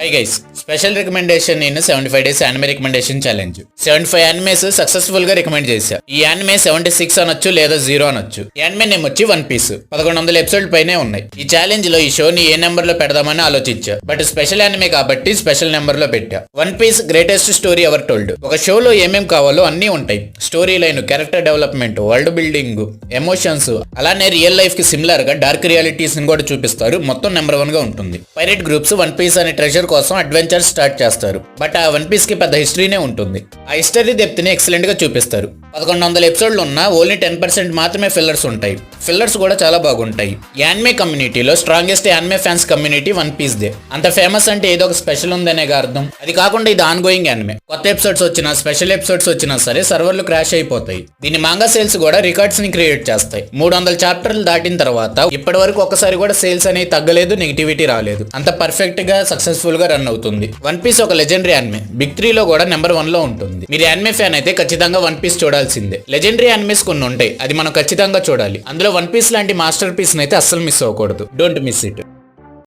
Hi guys, special recommendation నేను 75 days anime recommendation challenge. 75 animes successful గా recommend చేశా. ఈ యానిమే 76 అనొచ్చు లేదా 0 అనొచ్చు. యానిమే నేమ్ వచ్చి వన్ పీస్. 1100 ఎపిసోడ్ పైనే ఉన్నాయి. ఈ ఛాలెంజ్ లో ఈ షోని ఏ నెంబర్ లో పెడదామని ఆలోచించా. బట్ స్పెషల్ యానిమే కాబట్టి స్పెషల్ నెంబర్ లో పెట్టా. One piece greatest story ever told. ఒక షోలో ఏమేం కావాలో అన్నీ ఉంటాయి. Story line, character development, world building, emotions, అలానే రియల్ లైఫ్ కి సిమిలర్ గా డార్క్ రియాలిటీస్ ని కూడా చూపిస్తారు. మొత్తం నెంబర్ 1 గా ఉంటుంది. పైరేట్ గ్రూప్స్ వన్ పీస్ అనే ట్రెజర్ కోసం అడ్వెంచర్ స్టార్ట్ చేస్తారు. బట్ ఆ వన్ పీస్ కి పెద్ద హిస్టరీనే ఉంటుంది. ఆ హిస్టరీ డెప్త్ ని ఎక్సలెంట్ గా చూపిస్తారు. 1100 ఎపిసోడ్లు ఉన్నా ఓన్లీ 10% మాత్రమే ఫిల్లర్స్ ఉంటాయి. ఫిల్లర్స్ కూడా చాలా బాగుంటాయి. యానిమే కమ్యూనిటీలో strongest anime fans community one piece దే. అంత ఫేమస్ అంటే ఏదో ఒక స్పెషల్ ఉందనేగా అర్థం. అది కాకుండా ఇది ఆన్ గోయింగ్ యానిమే. కొత్త ఎపిసోడ్స్ వచ్చినా, స్పెషల్ ఎపిసోడ్స్ వచ్చినా సరే సర్వర్లు క్రాష్ అయిపోతాయి. దీని మాంగా సేల్స్ కూడా రికార్డ్స్ ని క్రియేట్ చేస్తాయి. 300 చాప్టర్లు దాటిన తర్వాత ఇప్పటి వరకు ఒక్కసారి కూడా సేల్స్ అనేవి తగ్గలేదు, నెగిటివిటీ రాలేదు. అంత పర్ఫెక్ట్ గా సక్సెస్ఫుల్ గా రన్ అవుతుంది. వన్ పీస్ ఒక లెజెండరీ యానిమే. బిగ్ 3 లో కూడా నెంబర్ 1 లో ఉంటుంది. మీరు యానిమే ఫ్యాన్ అయితే ఖచ్చితంగా వన్ పీస్ చూడాల్సిందే. లెజెండరీ యానిమేస్ కొన్ని ఉంటాయి, అది మనం ఖచ్చితంగా చూడాలి. అందులో వన్ పీస్ లాంటి మాస్టర్ పీస్ అయితే అస్సలు మిస్ అవ్వకూడదు. Don't miss it.